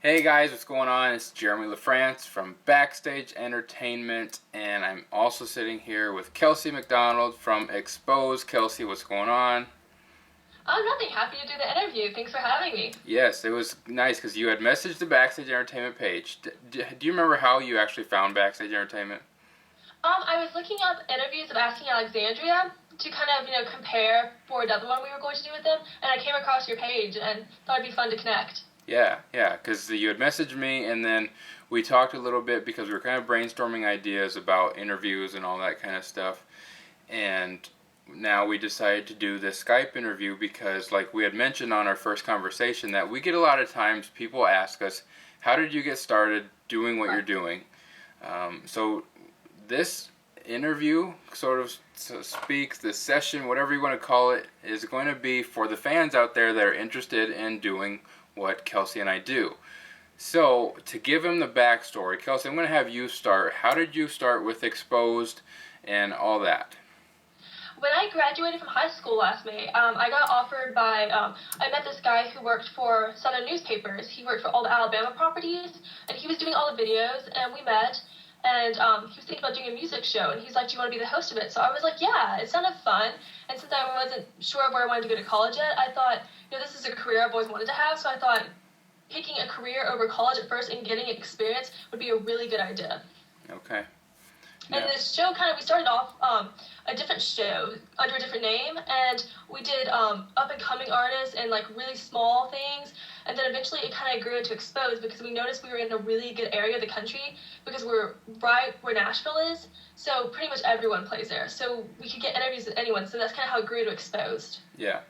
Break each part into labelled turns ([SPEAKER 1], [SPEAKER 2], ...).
[SPEAKER 1] Hey guys, what's going on? It's Jeremy Lafrentz from Backstage Entertainment, and I'm also sitting here with Kelsey McDonald from Expose. Kelsey, what's going on?
[SPEAKER 2] I'm nothing. Happy to do the interview. Thanks for having me.
[SPEAKER 1] Yes, it was nice because you had messaged the Backstage Entertainment page. Do you remember how you actually found Backstage Entertainment?
[SPEAKER 2] I was looking up interviews of Asking Alexandria to kind of, compare for another one we were going to do with them, and I came across your page and thought it'd be fun to connect.
[SPEAKER 1] Yeah, because you had messaged me, and then we talked a little bit because we were kind of brainstorming ideas about interviews and all that kind of stuff. And now we decided to do this Skype interview because, like we had mentioned on our first conversation, that we get a lot of times people ask us, how did you get started doing what you're doing? So this interview, sort of speaks, this session, whatever you want to call it, is going to be for the fans out there that are interested in doing what Kelsey and I do. So, to give him the backstory, Kelsey, I'm going to have you start. How did you start with Exposed and all that?
[SPEAKER 2] When I graduated from high school last May, I got offered by, I met this guy who worked for Southern newspapers. He worked for all the Alabama properties, and he was doing all the videos, and we met, and he was thinking about doing a music show, and he's like, do you want to be the host of it? So I was like, yeah, it sounded fun, and since I wasn't sure where I wanted to go to college yet, I thought, this is a career I've always wanted to have, so I thought picking a career over college at first and getting experience would be a really good idea.
[SPEAKER 1] Okay.
[SPEAKER 2] And this show we started off a different show under a different name, and we did up-and-coming artists and really small things, and then eventually it kind of grew into Exposed because we noticed we were in a really good area of the country because we're right where Nashville is, so pretty much everyone plays there, so we could get interviews with anyone, so that's kind of how it grew to Exposed.
[SPEAKER 1] Yeah.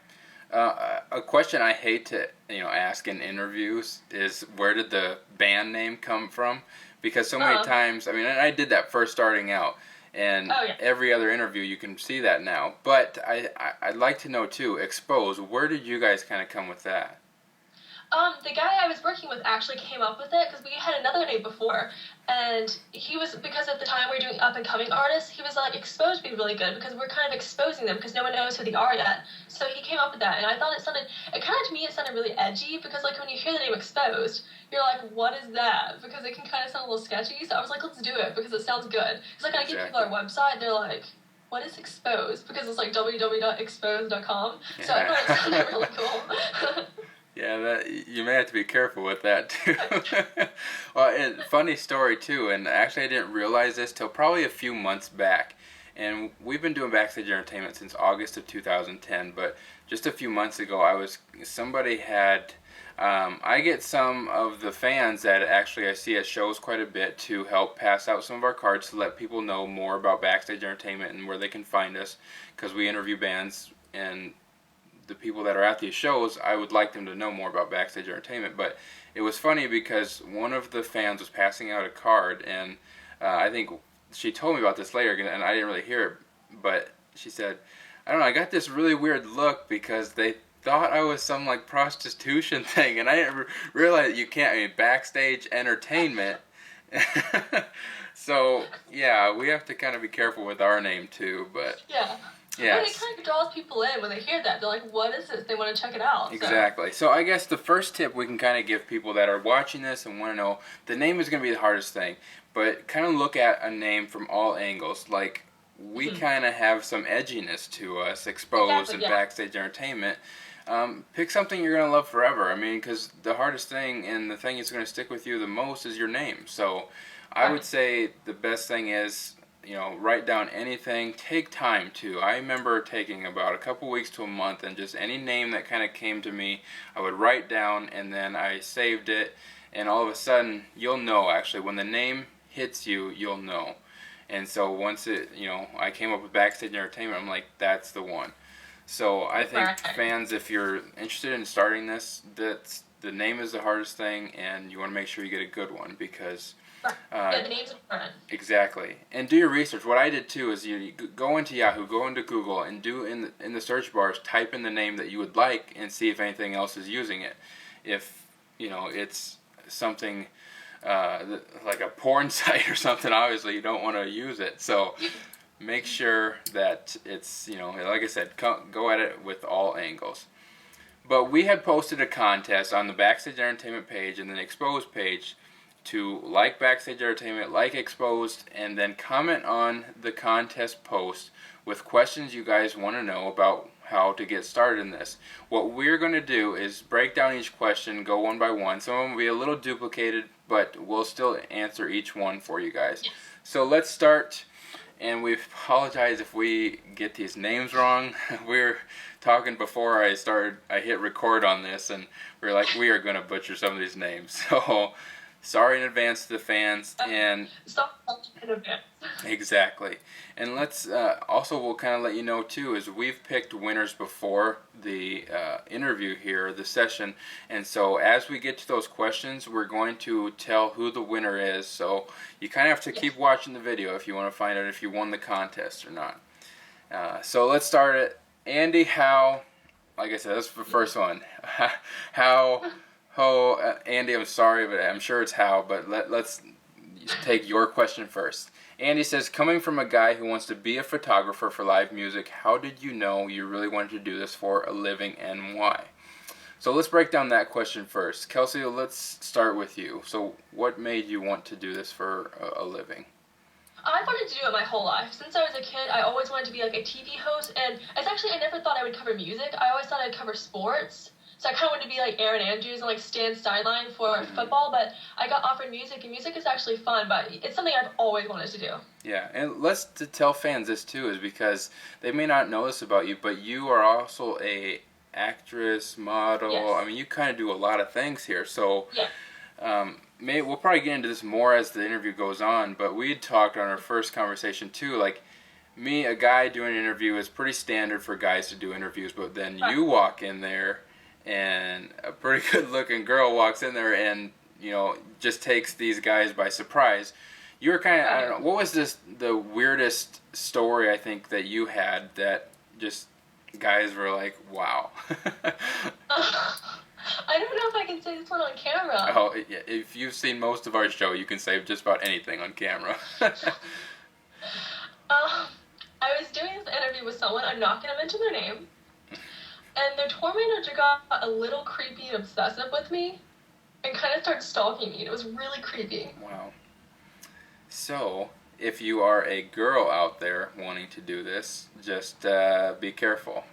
[SPEAKER 1] A question I hate to ask in interviews is, where did the band name come from? Because so many times, I did that first starting out, and every other interview you can see that now. But I'd like to know too, Expose, where did you guys kind of come with that?
[SPEAKER 2] The guy I was working with actually came up with it because we had another name before, and because at the time we were doing up-and-coming artists, he was like, Exposed would be really good because we're kind of exposing them because no one knows who they are yet. So he came up with that, and I thought it sounded really edgy because when you hear the name Exposed, you're like, what is that? Because it can kind of sound a little sketchy, so I was like, let's do it because it sounds good. Because when I give people our website, they're like, what is Exposed? Because it's www.exposed.com, so I thought it sounded really cool.
[SPEAKER 1] Yeah, you may have to be careful with that too. Well, and funny story too, and actually I didn't realize this till probably a few months back. And we've been doing Backstage Entertainment since August of 2010, but just a few months ago, I get some of the fans that actually I see at shows quite a bit to help pass out some of our cards to let people know more about Backstage Entertainment and where they can find us, because we interview bands, and the people that are at these shows, I would like them to know more about Backstage Entertainment. But it was funny because one of the fans was passing out a card, and I think she told me about this later, and I didn't really hear it, but she said, I don't know, I got this really weird look because they thought I was some prostitution thing, and I didn't realize you can't, Backstage Entertainment. So, yeah, we have to kind of be careful with our name too, but...
[SPEAKER 2] Yeah.
[SPEAKER 1] Yes.
[SPEAKER 2] But it kind of draws people in when they hear that. They're like, what is this? They want to check it out.
[SPEAKER 1] Exactly. So I guess the first tip we can kind of give people that are watching this and want to know, the name is going to be the hardest thing, but kind of look at a name from all angles. Like, we kind of have some edginess to us, Exposed and Backstage Entertainment. Pick something you're going to love forever. Because the hardest thing and the thing that's going to stick with you the most is your name. So I would say the best thing is, write down anything. Take time too. I remember taking about a couple weeks to a month, and just any name that kind of came to me, I would write down, and then I saved it, and all of a sudden, you'll know actually. When the name hits you, you'll know. And so once I came up with Backstage Entertainment, I'm like, that's the one. So I think fans, if you're interested in starting this, the name is the hardest thing, and you want to make sure you get a good one because...
[SPEAKER 2] the name's important.
[SPEAKER 1] Exactly. And do your research. What I did too is you go into Yahoo, go into Google, and do in the search bars, type in the name that you would like and see if anything else is using it. If it's something like a porn site or something, obviously you don't want to use it. So make sure that it's like I said, go at it with all angles. But we had posted a contest on the Backstage Entertainment page and then Exposed page to like Backstage Entertainment, like Exposed, and then comment on the contest post with questions you guys want to know about how to get started in this. What we're going to do is break down each question, go one by one. Some of them will be a little duplicated, but we'll still answer each one for you guys. So let's start, and we apologize if we get these names wrong. We're talking before I hit record on this, and we're like, we are going to butcher some of these names. So sorry in advance to the fans. And
[SPEAKER 2] Stop in advance.
[SPEAKER 1] Exactly. And let's also, we'll kind of let you know too, is we've picked winners before the interview here, the session, and so as we get to those questions, we're going to tell who the winner is. So you kind of have to keep watching the video if you want to find out if you won the contest or not. So let's start it. Andy, how, like I said, that's the first one. Andy, I'm sorry, but I'm sure it's how, but let's take your question first. Andy says, coming from a guy who wants to be a photographer for live music, how did you know you really wanted to do this for a living and why? So let's break down that question first. Kelsey, let's start with you. So what made you want to do this for a living?
[SPEAKER 2] I wanted to do it my whole life. Since I was a kid, I always wanted to be like a TV host, and I never thought I would cover music. I always thought I'd cover sports. So I kind of wanted to be like Aaron Andrews and like stand sideline for football, but I got offered music, and music is actually fun, but it's something I've always wanted to do.
[SPEAKER 1] Yeah, and let's tell fans this too, is because they may not know this about you, but you are also a actress, model.
[SPEAKER 2] Yes.
[SPEAKER 1] I mean, you kind of do a lot of things here. So
[SPEAKER 2] Yeah.
[SPEAKER 1] we'll probably get into this more as the interview goes on, but we had talked on our first conversation too, like, me, a guy doing an interview is pretty standard for guys to do interviews, but then you walk in there and a pretty good looking girl walks in there and, you know, just takes these guys by surprise. You were kind of, I don't know, what was the weirdest story I think that you had that just guys were like, wow?
[SPEAKER 2] I don't know if I can say this one on camera.
[SPEAKER 1] Oh, yeah, if you've seen most of our show, you can say just about anything on camera.
[SPEAKER 2] I was doing this interview with someone, I'm not going to mention their name, and their tour manager got a little creepy and obsessive with me and kind of started stalking me. It was really creepy.
[SPEAKER 1] Wow. So, if you are a girl out there wanting to do this, just be careful.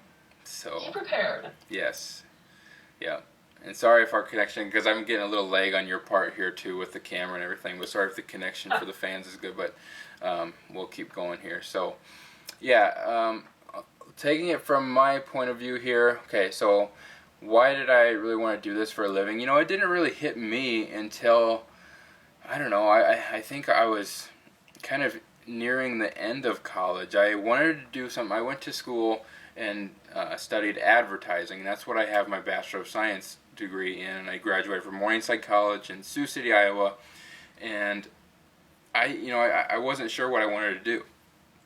[SPEAKER 1] So,
[SPEAKER 2] Be prepared.
[SPEAKER 1] Yes. Yeah. And sorry if our connection, because I'm getting a little lag on your part here too with the camera and everything, but sorry if the connection for the fans is good, but we'll keep going here. So, yeah, taking it from my point of view here, okay, so why did I really want to do this for a living? You know, it didn't really hit me until, I don't know, I think I was kind of nearing the end of college. I wanted to do something. I went to school and studied advertising, and that's what I have my Bachelor of Science degree in, and I graduated from Morningside College in Sioux City, Iowa, and I wasn't sure what I wanted to do.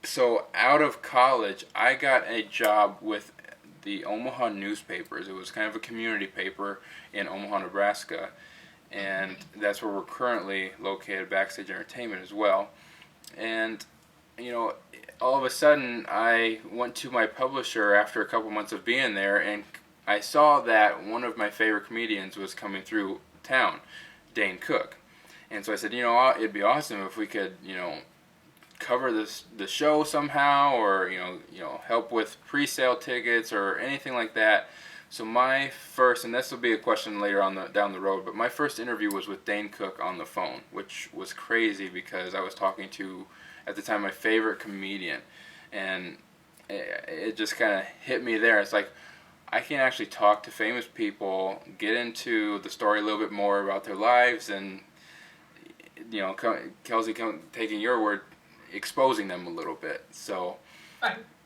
[SPEAKER 1] So out of college, I got a job with the Omaha newspapers. It was kind of a community paper in Omaha, Nebraska, and that's where we're currently located, Backstage Entertainment as well. And, you know, all of a sudden, I went to my publisher after a couple months of being there, and I saw that one of my favorite comedians was coming through town, Dane Cook. And so I said, you know, it'd be awesome if we could, you know, cover the show somehow, or you know help with pre-sale tickets or anything like that. So my first, and this will be a question later on down the road, but my first interview was with Dane Cook on the phone, which was crazy because I was talking to, at the time, my favorite comedian, and it just kind of hit me there. It's like, I can actually talk to famous people, get into the story a little bit more about their lives, and, you know, Kelsey, taking your word, exposing them a little bit. So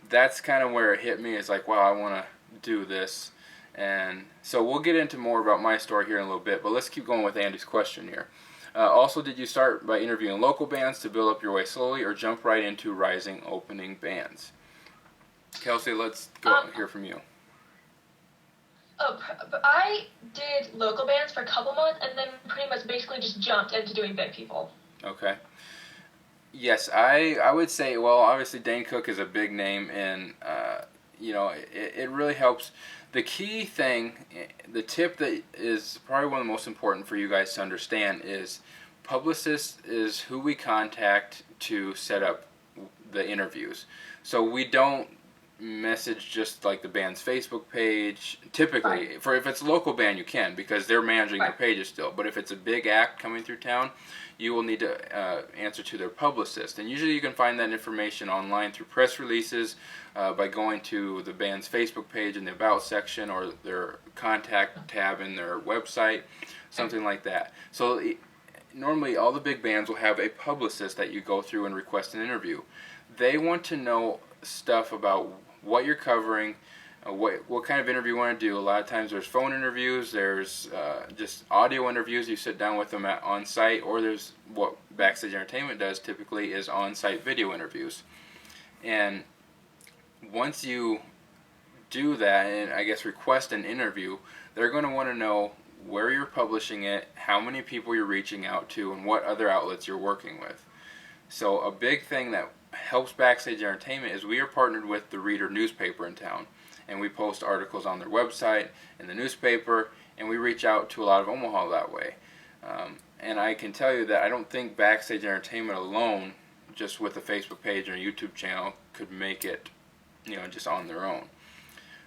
[SPEAKER 1] that's kind of where it hit me. It's like, wow, I want to do this. And so we'll get into more about my story here in a little bit, but let's keep going with Andy's question here. Also, did you start by interviewing local bands to build up your way slowly, or jump right into rising opening bands? Kelsey, let's hear from you.
[SPEAKER 2] I did local bands for a couple months, and then pretty much basically just jumped into doing big people.
[SPEAKER 1] Okay. Yes, I would say, well, obviously Dane Cook is a big name in it really helps. The key thing, the tip that is probably one of the most important for you guys to understand is publicist is who we contact to set up the interviews. So we don't message just like the band's Facebook page. Typically,
[SPEAKER 2] Right.
[SPEAKER 1] for if it's a local band, you can because they're managing their
[SPEAKER 2] Right.
[SPEAKER 1] pages still. But if it's a big act coming through town, you will need to answer to their publicist. And usually you can find that information online through press releases, by going to the band's Facebook page in the About section or their contact tab in their website, something like that. So normally all the big bands will have a publicist that you go through and request an interview. They want to know stuff about what you're covering, what kind of interview you want to do. A lot of times there's phone interviews, there's just audio interviews. You sit down with them on site, or there's what Backstage Entertainment does typically is on-site video interviews. And once you do that and I guess request an interview, they're going to want to know where you're publishing it, how many people you're reaching out to, and what other outlets you're working with. So a big thing that helps Backstage Entertainment is we are partnered with the Reader newspaper in town, and we post articles on their website in the newspaper, and we reach out to a lot of Omaha that way. And I can tell you that I don't think Backstage Entertainment alone, just with a Facebook page or a YouTube channel, could make it, just on their own.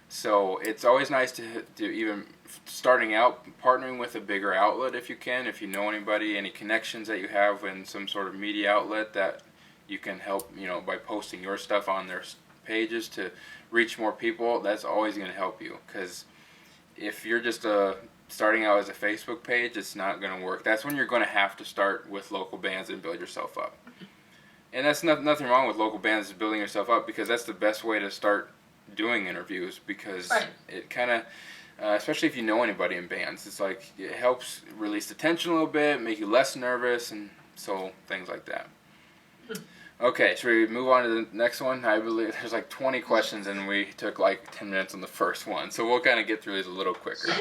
[SPEAKER 1] So it's always nice to even starting out, partnering with a bigger outlet if you can, if you know anybody, any connections that you have in some sort of media outlet that you can help, by posting your stuff on their pages to reach more people. That's always going to help you, because if you're just starting out as a Facebook page, it's not going to work. That's when you're going to have to start with local bands and build yourself up. And that's nothing wrong with local bands building yourself up, because that's the best way to start doing interviews, because it kind of, especially if you know anybody in bands, it's like it helps release the tension a little bit, make you less nervous, and so things like that. Okay, should we move on to the next one? I believe there's like 20 questions and we took like 10 minutes on the first one, so we'll kind of get through these a little quicker.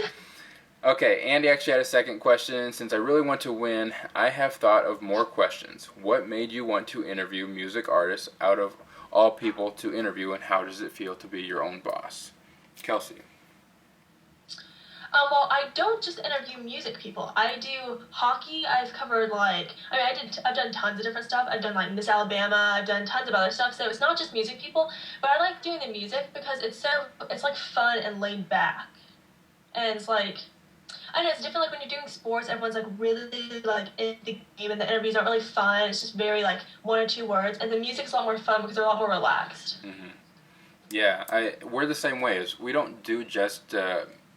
[SPEAKER 1] Okay, Andy actually had a second question. Since I really want to win, I have thought of more questions. What made you want to interview music artists out of all people to interview, and how does it feel to be your own boss? Kelsey.
[SPEAKER 2] Well, I don't just interview music people. I do hockey. I've covered I've done tons of different stuff. I've done like Miss Alabama. I've done tons of other stuff. So it's not just music people, but I like doing the music because it's like fun and laid back, and it's like, I know it's different. Like when you're doing sports, everyone's like really like in the game, and the interviews aren't really fun. It's just very like one or two words, and the music's a lot more fun because they're a lot more relaxed.
[SPEAKER 1] Mm-hmm. Yeah, we're the same way. We don't do just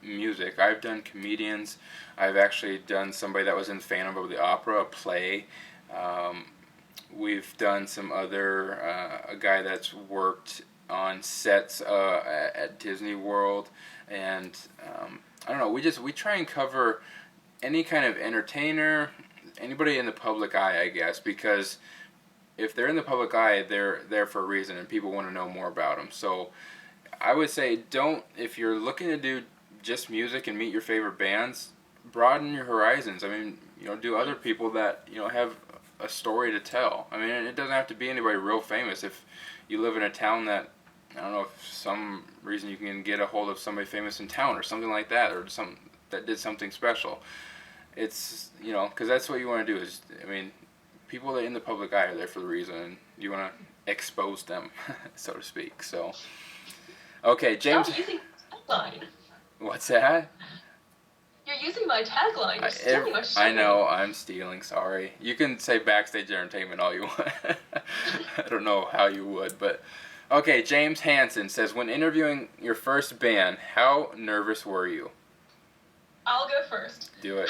[SPEAKER 1] music. I've done comedians. I've actually done somebody that was in Phantom of the Opera, a play. We've done some other, a guy that's worked on sets at Disney World, and I don't know, we try and cover any kind of entertainer, anybody in the public eye, I guess, because if they're in the public eye, they're there for a reason, and people want to know more about them. So I would say if you're looking to do just music and meet your favorite bands, broaden your horizons. I mean, do other people that, have a story to tell. I mean, it doesn't have to be anybody real famous. If you live in a town that, I don't know, if for some reason you can get a hold of somebody famous in town or something like that, or some that did something special. It's, because that's what you want to do is, I mean, people that in the public eye are there for the reason, and you want to expose them, so to speak. So, okay, James.
[SPEAKER 2] Stop using tagline.
[SPEAKER 1] What's that?
[SPEAKER 2] You're using my tagline. You're stealing my show.
[SPEAKER 1] I know, I'm stealing, sorry. You can say Backstage Entertainment all you want. I don't know how you would, but... Okay, James Hansen says, when interviewing your first band, how nervous were you?
[SPEAKER 2] I'll go first.
[SPEAKER 1] Do it.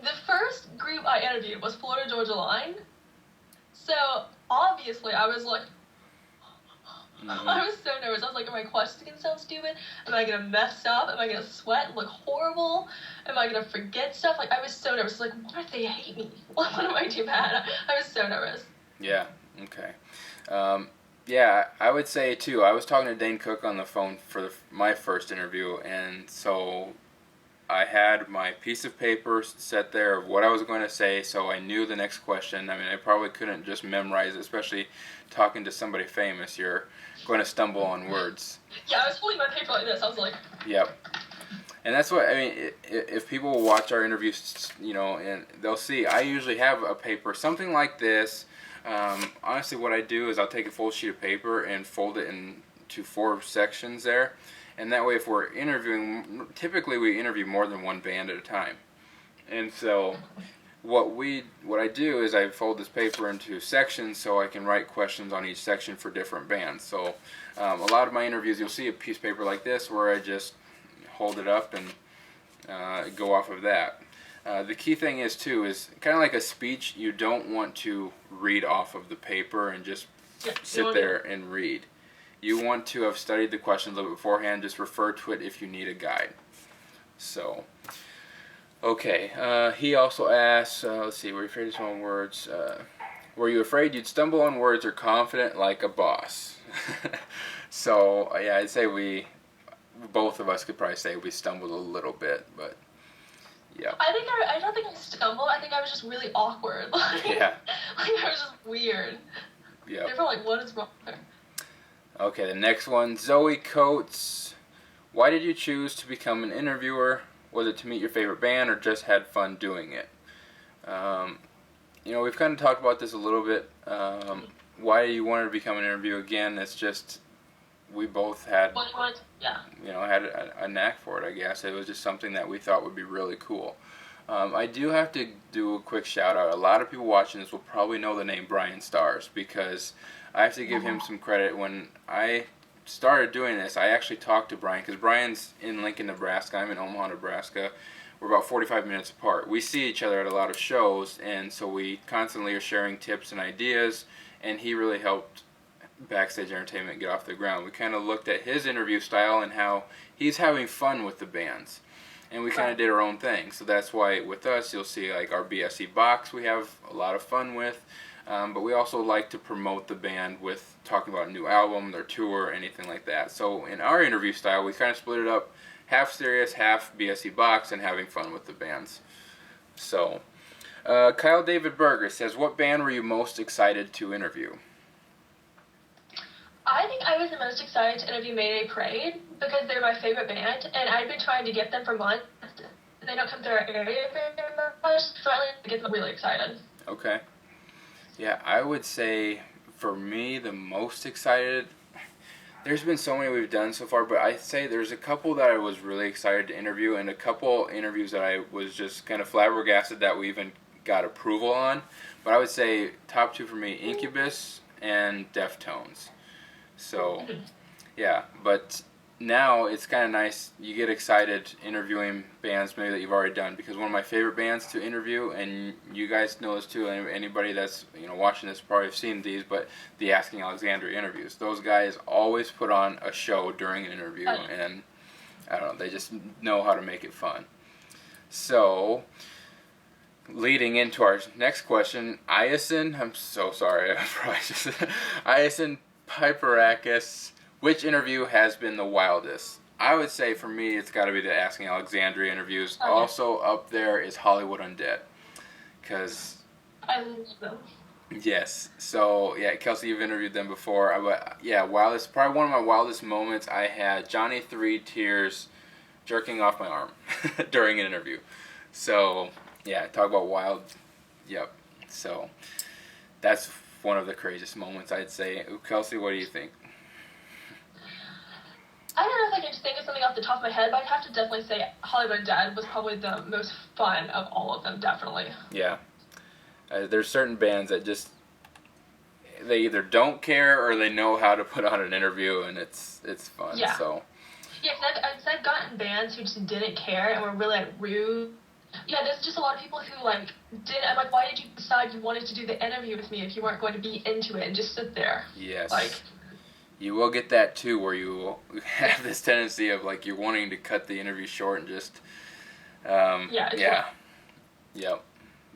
[SPEAKER 2] The first group I interviewed was Florida Georgia Line. So, obviously, I was like... I was so nervous. I was like, am I questions going to sound stupid? Am I going to mess up? Am I going to sweat and look horrible? Am I going to forget stuff? Like, I was so nervous. Like, what if they hate me? What am I too bad? I was so nervous.
[SPEAKER 1] Yeah, okay. Yeah, I would say, too, I was talking to Dane Cook on the phone for my first interview, and so I had my piece of paper set there of what I was going to say, so I knew the next question. I mean, I probably couldn't just memorize it, especially talking to somebody famous. You're going to stumble on words.
[SPEAKER 2] Yeah, I was holding my paper like this. I was like.
[SPEAKER 1] Yep. And that's what I mean. If people watch our interviews, and they'll see, I usually have a paper, something like this. Honestly, what I do is I'll take a full sheet of paper and fold it into 4 sections there, and that way, if we're interviewing, typically we interview more than one band at a time, and so what I do is I fold this paper into sections so I can write questions on each section for different bands. So a lot of my interviews, you'll see a piece of paper like this where I just hold it up and go off of that. The key thing is kind of like a speech, you don't want to read off of the paper and just sit there and read. You want to have studied the questions a little bit beforehand, just refer to it if you need a guide. So, okay, he also asks, let's see, were you afraid of small words? Were you afraid you'd stumble on words or confident like a boss? So, yeah, I'd say both of us could probably say we stumbled a little bit, but yeah.
[SPEAKER 2] I don't think I stumbled. I think I was just really awkward.
[SPEAKER 1] Yeah.
[SPEAKER 2] Like I was just weird.
[SPEAKER 1] Yeah.
[SPEAKER 2] They were like, what is wrong there?
[SPEAKER 1] Okay, the next one, Zoe Coates. Why did you choose to become an interviewer? Was it to meet your favorite band or just had fun doing it? We've kind of talked about this a little bit. Why you wanted to become an interviewer again? It's just we both had, had a knack for it, I guess. It was just something that we thought would be really cool. I do have to do a quick shout out. A lot of people watching this will probably know the name Brian Stars because I have to give him some credit. When I started doing this, I actually talked to Brian because Brian's in Lincoln, Nebraska. I'm in Omaha, Nebraska. We're about 45 minutes apart. We see each other at a lot of shows, and so we constantly are sharing tips and ideas, and he really helped Backstage Entertainment get off the ground. We kind of looked at his interview style and how he's having fun with the bands, and we kind of did our own thing. So that's why with us you'll see like our BSE box we have a lot of fun with, but we also like to promote the band with talking about a new album, their tour, anything like that. So in our interview style we kind of split it up, half serious, half BSE box, and having fun with the bands. So Kyle David Berger says, what band were you most excited to interview?
[SPEAKER 2] I think I was the most excited to interview Mayday Parade because they're my favorite band, and I've been trying to get them for months. They don't come to our area very much, so I get them really excited.
[SPEAKER 1] Okay. Yeah, I would say for me the most excited, there's been so many we've done so far, but I'd say there's a couple that I was really excited to interview and a couple interviews that I was just kind of flabbergasted that we even got approval on. But I would say top 2 for me, Incubus and Deftones. So, yeah, but now it's kind of nice. You get excited interviewing bands maybe that you've already done because one of my favorite bands to interview, and you guys know this too, and anybody that's watching this probably have seen these, but the Asking Alexandria interviews. Those guys always put on a show during an interview, and I don't know, they just know how to make it fun. So, leading into our next question, Iason, I'm so sorry, I probably just Iason Piperakis, which interview has been the wildest? I would say for me it's got to be the Asking Alexandria interviews. Also up there is Hollywood Undead. Because
[SPEAKER 2] I love them.
[SPEAKER 1] Yes. So, yeah, Kelsey, you've interviewed them before. But, yeah, wildest, probably one of my wildest moments I had Johnny 3 Tears jerking off my arm during an interview. So, yeah, talk about wild. Yep. So, that's one of the craziest moments, I'd say. Kelsey, what do you think?
[SPEAKER 2] I don't know if I can think of something off the top of my head, but I'd have to definitely say Hollywood Undead was probably the most fun of all of them, definitely.
[SPEAKER 1] Yeah. There's certain bands that just, they either don't care or they know how to put on an interview, and it's fun.
[SPEAKER 2] Yeah.
[SPEAKER 1] So.
[SPEAKER 2] Yeah, because I've gotten bands who just didn't care and were really, like, rude. Yeah, there's just a lot of people who, like, didn't. I'm like, why did you decide you wanted to do the interview with me if you weren't going to be into it and just sit there?
[SPEAKER 1] Yes.
[SPEAKER 2] Like,
[SPEAKER 1] you will get that, too, where you have this tendency of, like, you're wanting to cut the interview short and just, yeah. Yep.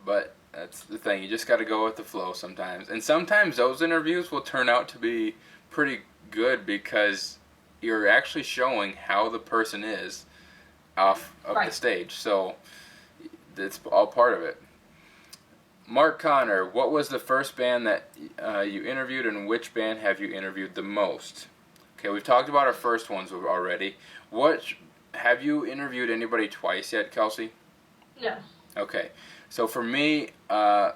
[SPEAKER 1] But that's the thing. You just got to go with the flow sometimes. And sometimes those interviews will turn out to be pretty good because you're actually showing how the person is off of the stage. So it's all part of it. Mark Connor, what was the first band that you interviewed, and which band have you interviewed the most? Okay, we've talked about our first ones already. What have you interviewed anybody twice yet, Kelsey?
[SPEAKER 2] No.
[SPEAKER 1] Okay, so for me, the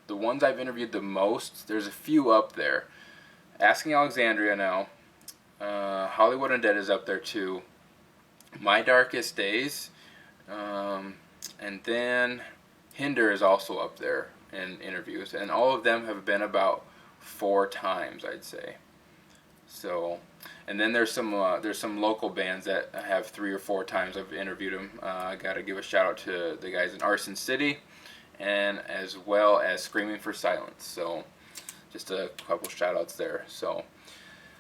[SPEAKER 1] ones I've interviewed the most, there's a few up there. Asking Alexandria now, Hollywood Undead is up there too. My Darkest Days, and then Hinder is also up there in interviews, and all of them have been about 4 times, I'd say. So, and then there's some local bands that have 3 or 4 times I've interviewed them. I got to give a shout out to the guys in Arson City, and as well as Screaming for Silence. So, just a couple shout outs there. So,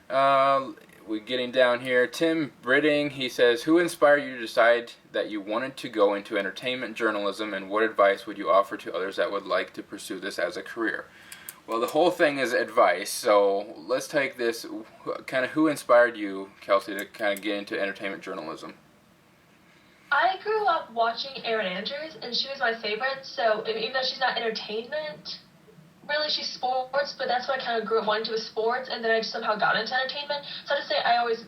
[SPEAKER 1] we're getting down here. Tim Britting, he says, who inspired you to decide that you wanted to go into entertainment journalism, and what advice would you offer to others that would like to pursue this as a career? Well, the whole thing is advice, so let's take this, kind of who inspired you, Kelsey, to kind of get into entertainment journalism?
[SPEAKER 2] I grew up watching Erin Andrews, and she was my favorite, so even though she's not entertainment, really she's sports, but that's what I kind of grew up wanting to was sports, and then I just somehow got into entertainment. So to say, I always,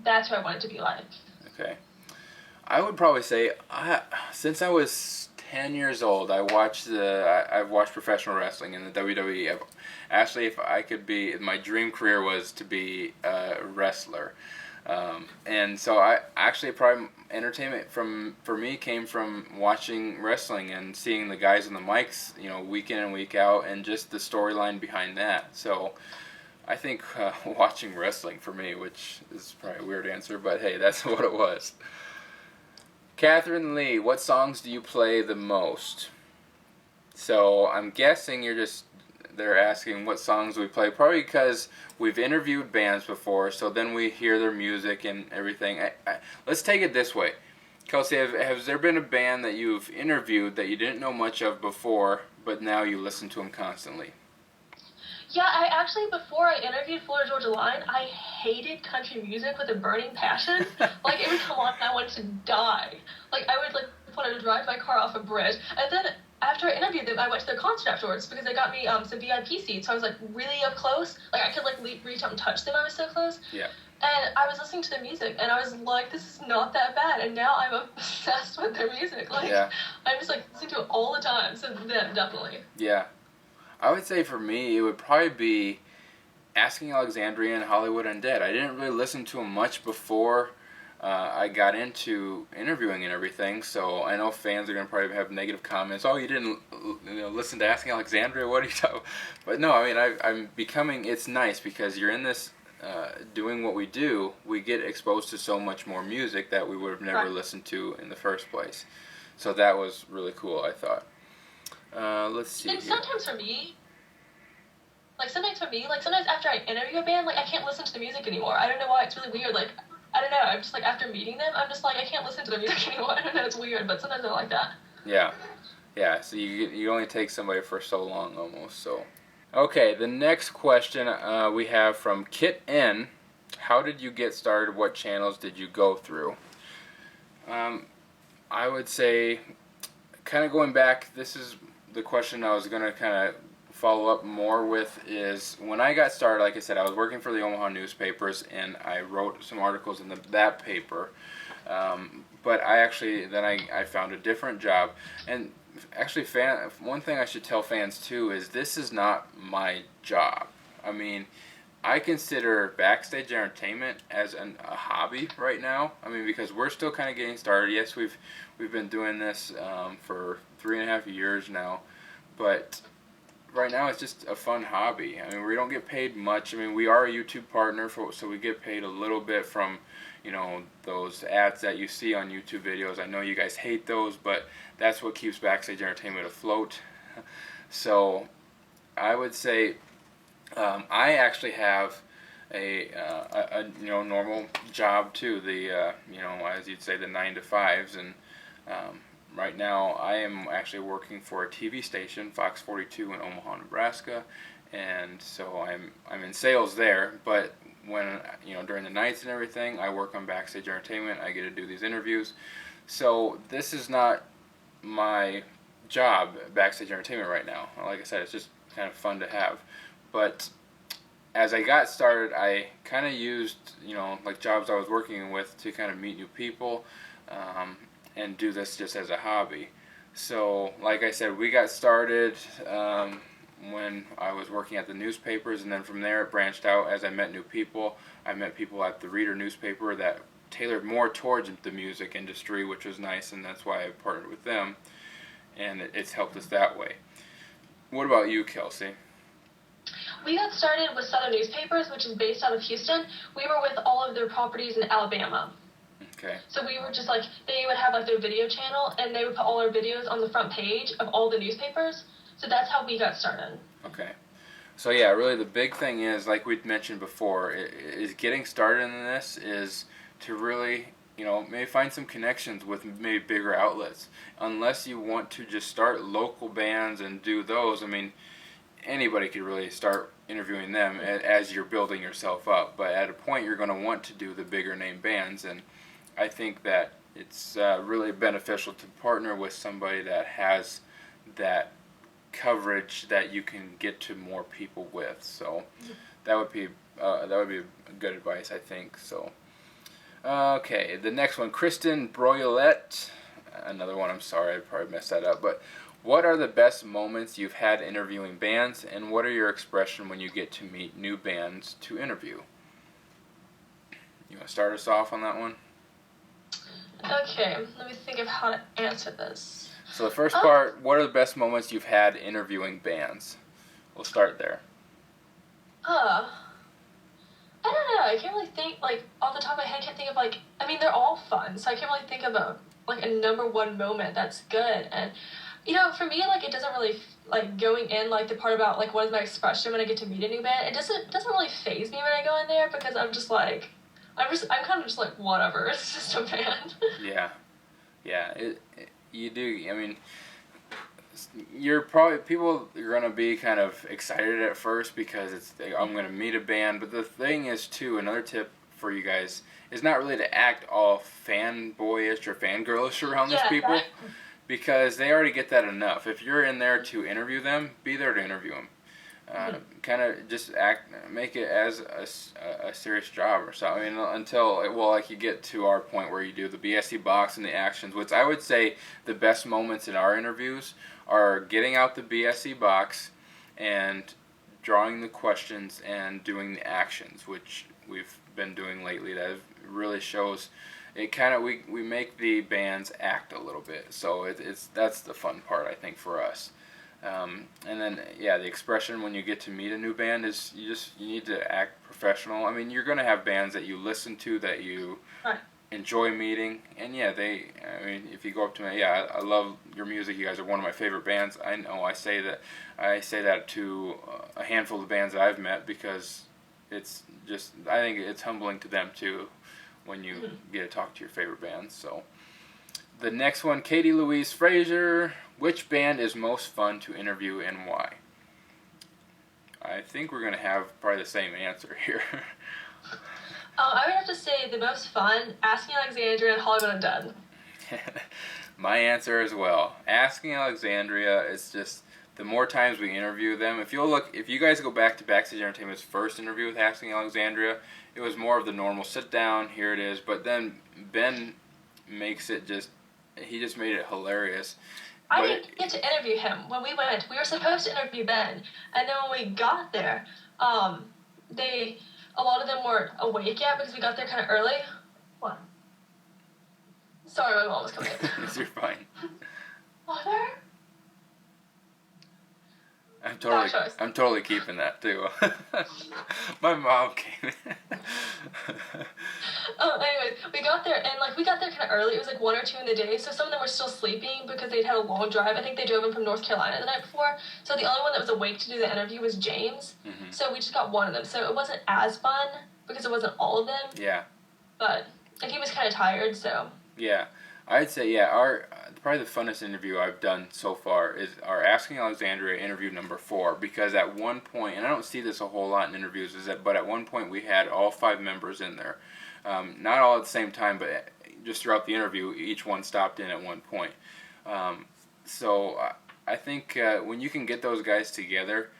[SPEAKER 2] that's who I wanted to be like. Okay.
[SPEAKER 1] I would probably say, since I was 10 years old, I've watched professional wrestling in the WWE. Actually, if I could be, my dream career was to be a wrestler. And so probably entertainment for me came from watching wrestling and seeing the guys on the mics, week in and week out, and just the storyline behind that. So I think watching wrestling for me, which is probably a weird answer, but hey, that's what it was. Catherine Lee, what songs do you play the most? So I'm guessing they're asking what songs we play, probably because we've interviewed bands before, so then we hear their music and everything. Let's take it this way. Kelsey, has there been a band that you've interviewed that you didn't know much of before, but now you listen to them constantly?
[SPEAKER 2] Yeah, before I interviewed Florida Georgia Line, I hated country music with a burning passion. It would come on and I wanted to die. I would, want to drive my car off a bridge. And then after I interviewed them, I went to their concert afterwards because they got me some VIP seats. So I was, really up close. I could, reach out and touch them. I was so close.
[SPEAKER 1] Yeah.
[SPEAKER 2] And I was listening to their music, and I was like, this is not that bad. And now I'm obsessed with their music.
[SPEAKER 1] Yeah.
[SPEAKER 2] I'm just, listening to it all the time. So them, definitely.
[SPEAKER 1] Yeah. I would say for me, it would probably be Asking Alexandria and Hollywood Undead. I didn't really listen to them much before I got into interviewing and everything, so I know fans are going to probably have negative comments. Oh, you didn't listen to Asking Alexandria? What are you talking? But no, I mean, I'm becoming, it's nice because you're in this, doing what we do, we get exposed to so much more music that we would have never listened to in the first place. So that was really cool, I thought. Let's see.
[SPEAKER 2] And sometimes for me, sometimes after I interview a band, I can't listen to the music anymore. I don't know why. It's really weird. I don't know. I'm just after meeting them, I'm just I can't listen to their music anymore. I don't know. It's weird, but sometimes they're like that.
[SPEAKER 1] Yeah. Yeah. So you only take somebody for so long almost. So. Okay. The next question we have from Kit N. How did you get started? What channels did you go through? I would say, kind of going back, this is the question I was going to kind of follow up more with is when I got started, like I said, I was working for the Omaha newspapers and I wrote some articles in that paper. But I found a different job. And actually, one thing I should tell fans too is this is not my job. I mean, I consider Backstage Entertainment as a hobby right now. I mean, because we're still kind of getting started. Yes, we've been doing this for 3.5 years now, but right now it's just a fun hobby. I mean, we don't get paid much. I mean, we are a YouTube partner, so we get paid a little bit from, those ads that you see on YouTube videos. I know you guys hate those, but that's what keeps Backstage Entertainment afloat. So I would say I actually have a normal job too. The as you'd say, the 9 to 5s, and right now I am actually working for a TV station, Fox 42 in Omaha, Nebraska, and so I'm in sales there. But when during the nights and everything, I work on Backstage Entertainment. I get to do these interviews. So this is not my job, Backstage Entertainment, right now. Like I said, it's just kind of fun to have. But as I got started, I kind of used, like jobs I was working with to kind of meet new people, and do this just as a hobby. So, like I said, we got started when I was working at the newspapers, and then from there it branched out as I met new people. I met people at the Reader newspaper that tailored more towards the music industry, which was nice, and that's why I partnered with them, and it's helped us that way. What about you, Kelsey?
[SPEAKER 2] We got started with Southern Newspapers, which is based out of Houston. We were with all of their properties in Alabama.
[SPEAKER 1] Okay.
[SPEAKER 2] So we were just like, they would have like their video channel, and they would put all our videos on the front page of all the newspapers. So that's how we got started.
[SPEAKER 1] Okay. So yeah, really the big thing is, like we'd mentioned before, is getting started in this is to really, maybe find some connections with maybe bigger outlets. Unless you want to just start local bands and do those, I mean, anybody could really start interviewing them as you're building yourself up. But at a point, you're going to want to do the bigger name bands, and I think that it's really beneficial to partner with somebody that has that coverage that you can get to more people with. So that would be good advice, I think. So okay, the next one, Kristen Broyolette, another one. I'm sorry, I probably messed that up, but what are the best moments you've had interviewing bands, and what are your expression when you get to meet new bands to interview? You want to start us off on that one?
[SPEAKER 2] Okay, let me think of how to answer this.
[SPEAKER 1] So the first part, what are the best moments you've had interviewing bands? We'll start there.
[SPEAKER 2] I don't know. I can't really think, like, off the top of my head, I can't think of, like, I mean, they're all fun, so I can't really think of a number one moment that's good. And, for me, like, it doesn't really, like, going in, like, the part about, like, what is my expression when I get to meet a new band, it doesn't really faze me when I go in there, because I'm just, like, I'm kind of just, like, whatever, it's just a band.
[SPEAKER 1] Yeah, you do, I mean, people are going to be kind of excited at first because I'm going to meet a band, but the thing is, too, another tip for you guys is not really to act all fanboyish or fangirlish around these people, because they already get that enough. If you're in there to interview them, be there to interview them. Kind of just make it as a serious job or something. I mean, until, like you get to our point where you do the BSC box and the actions, which I would say the best moments in our interviews are getting out the BSC box and drawing the questions and doing the actions, which we've been doing lately. That really shows it kind of, we make the bands act a little bit. So that's the fun part, I think, for us. And then, the expression when you get to meet a new band is you need to act professional. I mean, you're going to have bands that you listen to that you enjoy meeting, and if you go up to me, I love your music, you guys are one of my favorite bands. I know I say that to a handful of bands that I've met, because it's just, I think it's humbling to them too when you get to talk to your favorite bands. So the next one, Katie Louise Frazier, which band is most fun to interview and why? I think we're going to have probably the same answer here.
[SPEAKER 2] I would have to say the most fun, Asking Alexandria and Hollywood Undead.
[SPEAKER 1] My answer as well. Asking Alexandria is just, the more times we interview them, if you guys go back to Backstage Entertainment's first interview with Asking Alexandria, it was more of the normal sit down, here it is, but then Ben makes it he just made it hilarious.
[SPEAKER 2] I didn't get to interview him when we went. We were supposed to interview Ben, and then when we got there, a lot of them weren't awake yet because we got there kind of early. What? Sorry, my mom was coming in.
[SPEAKER 1] You're fine.
[SPEAKER 2] Mother?
[SPEAKER 1] I'm totally keeping that too. My mom came in.
[SPEAKER 2] Anyways, we got there kind of early. It was like 1 or 2 in the day, so some of them were still sleeping because they'd had a long drive. I think they drove in from North Carolina the night before. So the only one that was awake to do the interview was James. Mm-hmm. So we just got one of them. So it wasn't as fun because it wasn't all of them.
[SPEAKER 1] Yeah.
[SPEAKER 2] And he was kind of tired, so.
[SPEAKER 1] Yeah. I'd say, our probably the funnest interview I've done so far is our Asking Alexandria interview number 4, because at one point, and I don't see this a whole lot in interviews, but at one point we had all 5 members in there. Not all at the same time, but just throughout the interview, each one stopped in at one point. So I think when you can get those guys together,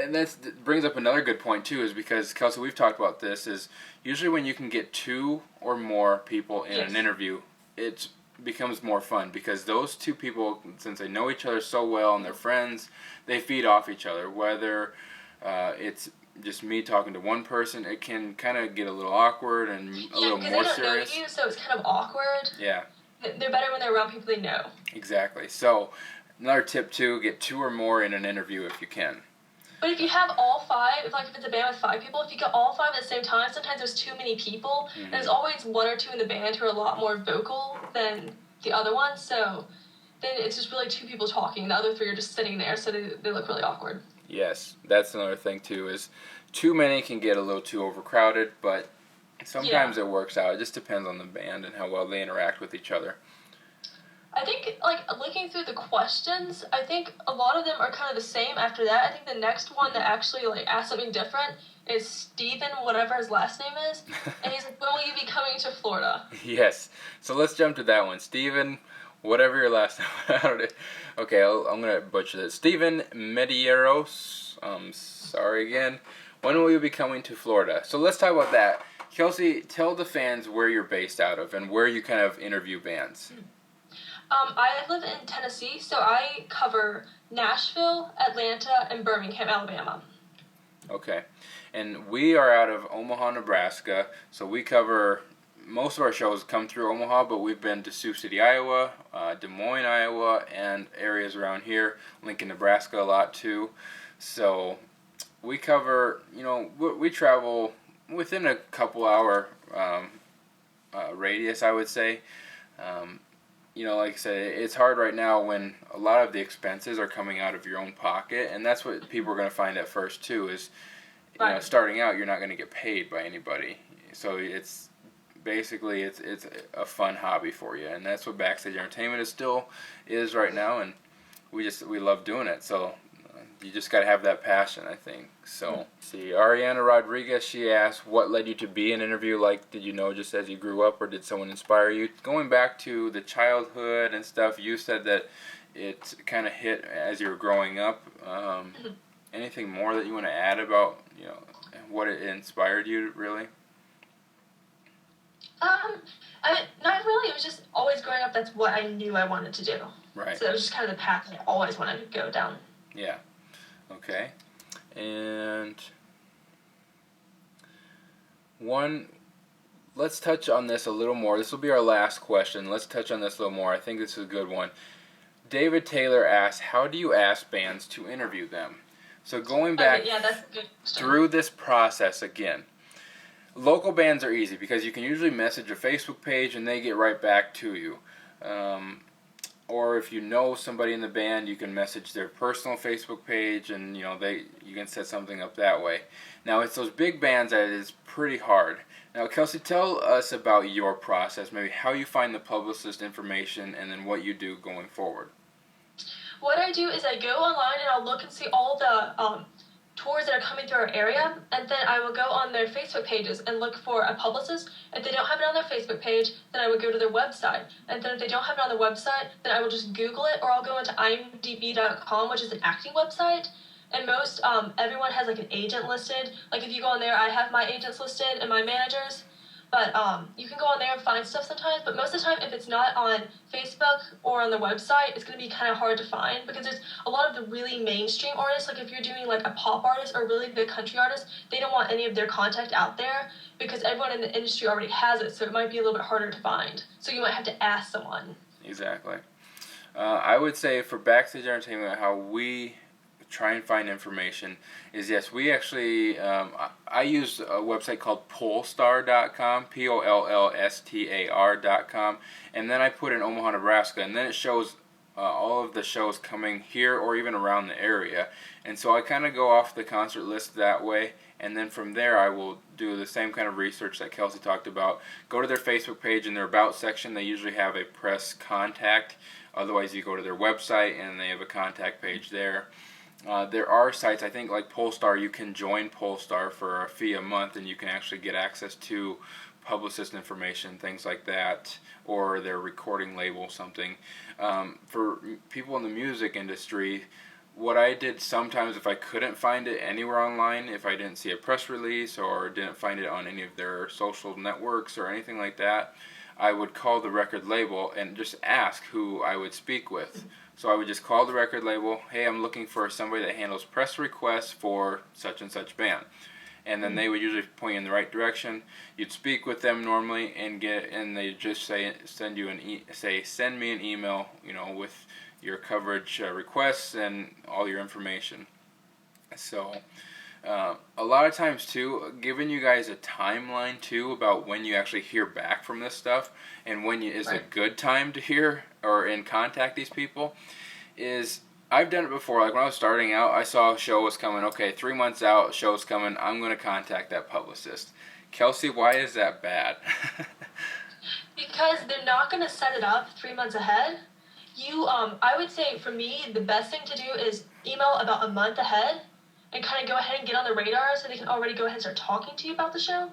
[SPEAKER 1] and that brings up another good point too, is because Kelsey, we've talked about this, is usually when you can get 2 or more people in an interview, it becomes more fun because those 2 people, since they know each other so well and they're friends, they feed off each other. Whether it's just me talking to one person, it can kind of get a little awkward and a little more serious. Yeah, because they don't know
[SPEAKER 2] you, so it's kind of awkward.
[SPEAKER 1] Yeah.
[SPEAKER 2] They're better when they're around people they know.
[SPEAKER 1] Exactly. So, another tip too, get 2 or more in an interview if you can.
[SPEAKER 2] But if you have all 5, if it's a band with 5 people, if you get all 5 at the same time, sometimes there's too many people. And there's always 1 or 2 in the band who are a lot more vocal than the other ones. So then it's just really 2 people talking. The other 3 are just sitting there, so they look really awkward.
[SPEAKER 1] Yes, that's another thing too, is too many can get a little too overcrowded, but sometimes it works out. It just depends on the band and how well they interact with each other.
[SPEAKER 2] I think, looking through the questions, I think a lot of them are kind of the same after that. I think the next one that actually, asks something different is Steven, whatever his last name is. And he's like, when will you be coming to Florida?
[SPEAKER 1] Yes. So let's jump to that one. Steven, whatever your last name. Okay, I'm going to butcher this. Steven Medeiros. Sorry again. When will you be coming to Florida? So let's talk about that. Kelsey, tell the fans where you're based out of and where you kind of interview bands.
[SPEAKER 2] I live in Tennessee, so I cover Nashville, Atlanta, and Birmingham, Alabama.
[SPEAKER 1] Okay. And we are out of Omaha, Nebraska, so we cover, most of our shows come through Omaha, but we've been to Sioux City, Iowa, Des Moines, Iowa, and areas around here, Lincoln, Nebraska a lot too. So we cover, we travel within a couple hour radius, I would say. Like I said, it's hard right now when a lot of the expenses are coming out of your own pocket, and that's what people are going to find at first too, is starting out, you're not going to get paid by anybody. So it's basically it's a fun hobby for you, and that's what Backstage Entertainment is right now, and we love doing it. So you just got to have that passion, I think. So, see, Ariana Rodriguez, she asked, what led you to be an interview? Did you know just as you grew up, or did someone inspire you? Going back to the childhood and stuff, you said that it kind of hit as you were growing up. Anything more that you want to add about, what it inspired you, really?
[SPEAKER 2] Not really. It was just always growing up, that's what I knew I wanted to do.
[SPEAKER 1] Right.
[SPEAKER 2] So it was just kind of the path I always wanted to go down.
[SPEAKER 1] Yeah. Okay. And let's touch on this a little more. This will be our last question. Let's touch on this a little more. I think this is a good one. David Taylor asks, how do you ask bands to interview them? So going back
[SPEAKER 2] that's a good
[SPEAKER 1] through this process again, local bands are easy because you can usually message a Facebook page and they get right back to you. Or if you know somebody in the band, you can message their personal Facebook page, and you can set something up that way. Now it's those big bands that is pretty hard. Now Kelsey, tell us about your process, maybe how you find the publicist information, and then what you do going forward.
[SPEAKER 2] What I do is I go online and I'll look and see all the tours that are coming through our area, and then I will go on their Facebook pages and look for a publicist. If they don't have it on their Facebook page, then I would go to their website. And then if they don't have it on their website, then I will just Google it, or I'll go into imdb.com, which is an acting website. And most, everyone has an agent listed. If you go on there, I have my agents listed and my managers. But you can go on there and find stuff sometimes, but most of the time, if it's not on Facebook or on the website, it's going to be kind of hard to find, because there's a lot of the really mainstream artists. If you're doing a pop artist or a really big country artist, they don't want any of their contact out there because everyone in the industry already has it, so it might be a little bit harder to find. So you might have to ask someone. Exactly.
[SPEAKER 1] I would say for Backstage Entertainment, how we try and find information is, yes, we actually, I use a website called Pollstar.com, Pollstar.com, and then I put in Omaha, Nebraska, and then it shows all of the shows coming here or even around the area. And so I kind of go off the concert list that way, and then from there I will do the same kind of research that Kelsey talked about. Go to their Facebook page, in their About section, they usually have a press contact. Otherwise, you go to their website, and they have a contact page there. There are sites, I think, like Pollstar. You can join Pollstar for a fee a month, and you can actually get access to publicist information, things like that, or their recording label, something. For people in the music industry, what I did sometimes, if I couldn't find it anywhere online, if I didn't see a press release or didn't find it on any of their social networks or anything like that, I would call the record label and just ask who I would speak with. So I would just call the record label, hey, I'm looking for somebody that handles press requests for such and such band. And then they would usually point you in the right direction. You'd speak with them normally and they just send me an email, with your coverage requests and all your information. So a lot of times too, giving you guys a timeline too about when you actually hear back from this stuff and when is a good time to hear or contact these people is, I've done it before. Like when I was starting out, I saw a show was coming. Okay, 3 months out, show's coming. I'm going to contact that publicist. Kelsey, why is that bad?
[SPEAKER 2] Because they're not going to set it up 3 months ahead. I would say for me, the best thing to do is email about a month ahead and kind of go ahead and get on the radar so they can already go ahead and start talking to you about the show.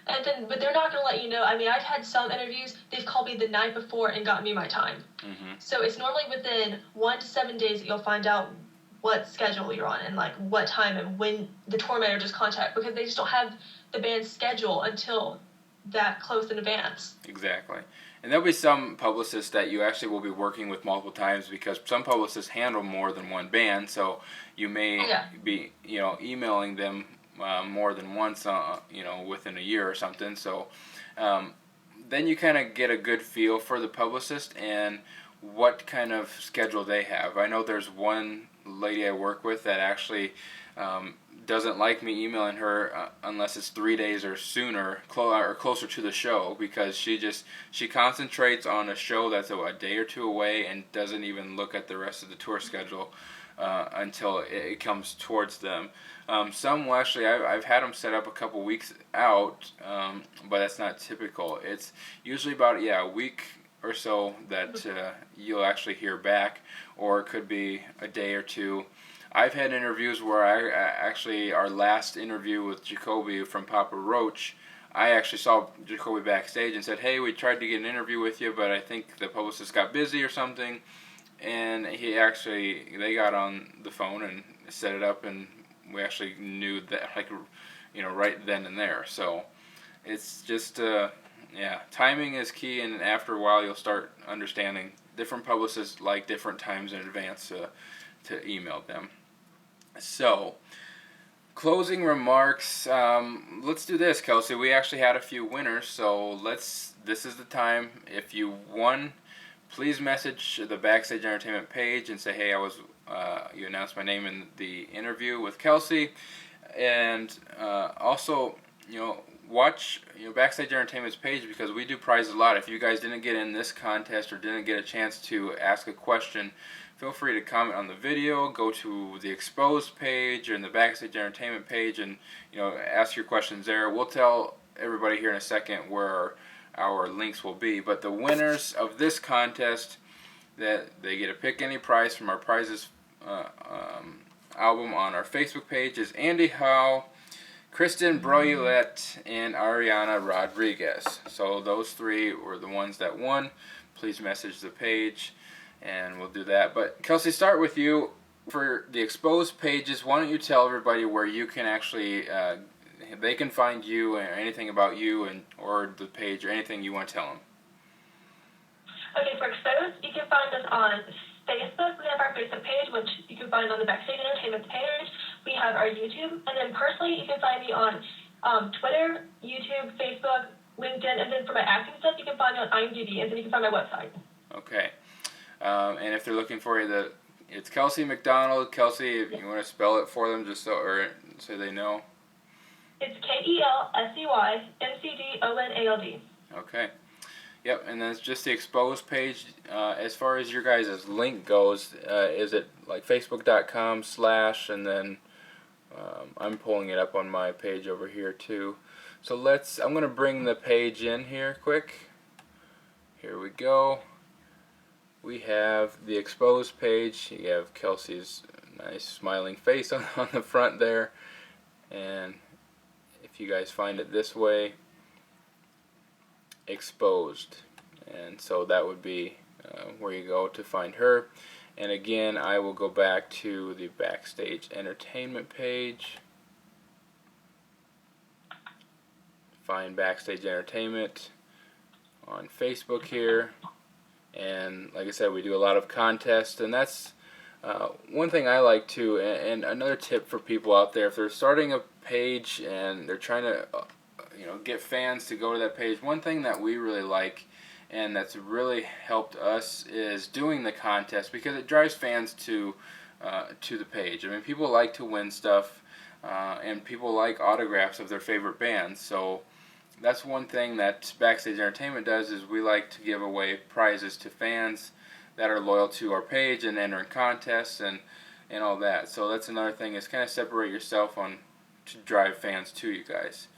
[SPEAKER 2] But they're not going to let you know. I mean, I've had some interviews, they've called me the night before and gotten me my time. Mm-hmm. So it's normally within 1 to 7 days that you'll find out what schedule you're on and like what time and when the tour manager's contact, because they just don't have the band's schedule until that close in advance.
[SPEAKER 1] Exactly. And there'll be some publicists that you actually will be working with multiple times because some publicists handle more than one band, so you may be, emailing them more than once, within a year or something. So then you kind of get a good feel for the publicist and what kind of schedule they have. I know there's one lady I work with that actually doesn't like me emailing her unless it's 3 days or sooner or closer to the show, because she concentrates on a show that's a day or two away and doesn't even look at the rest of the tour schedule until it comes towards them. Some will actually, I've had them set up a couple weeks out, but that's not typical. It's usually about a week or so that you'll actually hear back, or it could be a day or two. I've had interviews where our last interview with Jacoby from Papa Roach, I actually saw Jacoby backstage and said, hey, we tried to get an interview with you, but I think the publicist got busy or something. And they got on the phone and set it up, and we actually knew that, right then and there. So it's just, timing is key, and after a while you'll start understanding different publicists like different times in advance to email them. So, closing remarks. Let's do this, Kelsey. We actually had a few winners, so this is the time. If you won, please message the Backstage Entertainment page and say, hey, you announced my name in the interview with Kelsey. And also, watch Backstage Entertainment's page, because we do prizes a lot. If you guys didn't get in this contest or didn't get a chance to ask a question, feel free to comment on the video, go to the Exposed page and the Backstage Entertainment page and ask your questions there. We'll tell everybody here in a second where our links will be. But the winners of this contest, that they get to pick any prize from our prizes album on our Facebook page, is Andy Howe, Kristen Broyulette, and Ariana Rodriguez. So those three were the ones that won. Please message the page and we'll do that. But Kelsey, start with you. For the Exposed pages, why don't you tell everybody where you can actually they can find you or anything about you or the page or anything you want to tell them.
[SPEAKER 2] Okay, for Exposed, you can find us on Facebook. We have our Facebook page, which you can find on the Backstage Entertainment page. We have our YouTube, and then personally, you can find me on Twitter, YouTube, Facebook, LinkedIn, and then for my acting stuff, you can find me on IMDb, and then you can find my website.
[SPEAKER 1] Okay. And if they're looking for you, it's Kelsey McDonald. Kelsey, if you want to spell it for them, just so they know.
[SPEAKER 2] It's KelseyMcDonald.
[SPEAKER 1] Okay. Yep, and then it's just the Exposed page. As far as your guys' link goes, is it like facebook.com/ and then I'm pulling it up on my page over here too. So I'm going to bring the page in here quick. Here we go. We have the Exposed page. You have Kelsey's nice smiling face on the front there. And if you guys find it this way, Exposed. And so that would be where you go to find her. And again, I will go back to the Backstage Entertainment page. Find Backstage Entertainment on Facebook here. And like I said, we do a lot of contests, and that's one thing I like to, and another tip for people out there, if they're starting a page and they're trying to get fans to go to that page, one thing that we really like and that's really helped us is doing the contest, because it drives fans to the page. I mean, people like to win stuff, and people like autographs of their favorite bands. So that's one thing that Backstage Entertainment does, is we like to give away prizes to fans that are loyal to our page and enter in contests and all that. So that's another thing, is kind of separate yourself to drive fans to you guys.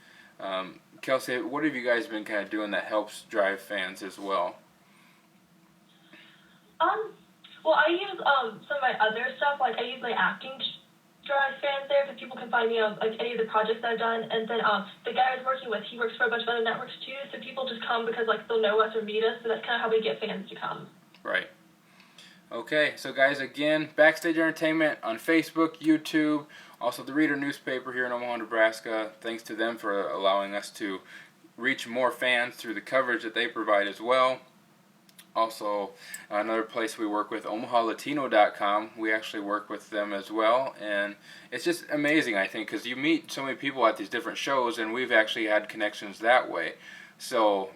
[SPEAKER 1] Kelsey, what have you guys been kind of doing that helps drive fans as well?
[SPEAKER 2] Well, I use some of my other stuff. Like, I use my acting to drive fans there, because people can find me on like any of the projects that I've done. And then the guy I was working with, he works for a bunch of other networks too. So people just come because like they'll know us or meet us. So that's kind of how we get fans to come.
[SPEAKER 1] Right. Okay, so guys, again, Backstage Entertainment on Facebook, YouTube, also the Reader newspaper here in Omaha, Nebraska. Thanks to them for allowing us to reach more fans through the coverage that they provide as well. Also, another place we work with, OmahaLatino.com. We actually work with them as well, and it's just amazing, I think, because you meet so many people at these different shows, and we've actually had connections that way. So,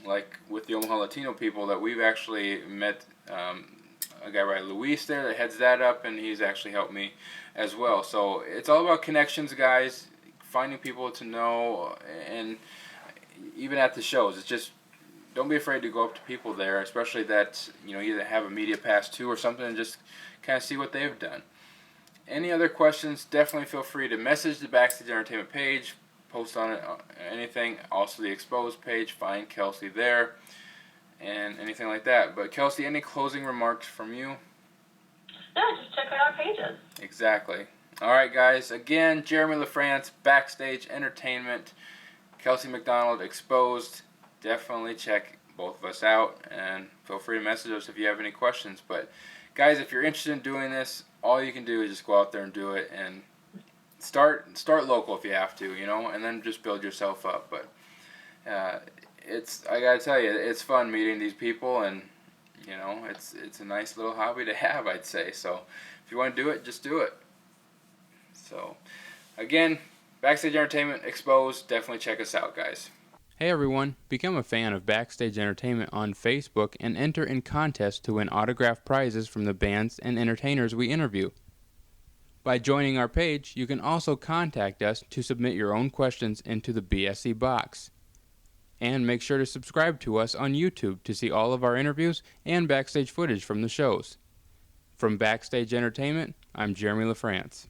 [SPEAKER 1] like with the Omaha Latino people, that we've actually met a guy by Luis there that heads that up, and he's actually helped me as well. So it's all about connections, guys, finding people to know, and even at the shows, it's just, don't be afraid to go up to people there, especially that either have a media pass too or something, and just kind of see what they've done. Any other questions, definitely feel free to message the Backstage Entertainment page, post on it, anything. Also the Exposed page, find Kelsey there, and anything like that. But Kelsey, any closing remarks from you?
[SPEAKER 2] Yeah, just check out our pages.
[SPEAKER 1] Exactly. Alright guys, again, Jeremy Lafrentz, Backstage Entertainment, Kelsey McDonald, Exposed. Definitely check both of us out, and feel free to message us if you have any questions. But guys, if you're interested in doing this, all you can do is just go out there and do it, and start local if you have to, and then just build yourself up. But I gotta tell you, it's fun meeting these people, and it's a nice little hobby to have, I'd say. So if you want to do it, just do it. So again, Backstage Entertainment, Exposed. Definitely check us out, guys. Hey everyone, become a fan of Backstage Entertainment on Facebook and enter in contests to win autographed prizes from the bands and entertainers we interview. By joining our page, you can also contact us to submit your own questions into the BSC box. And make sure to subscribe to us on YouTube to see all of our interviews and backstage footage from the shows. From Backstage Entertainment, I'm Jeremy Lafrentz.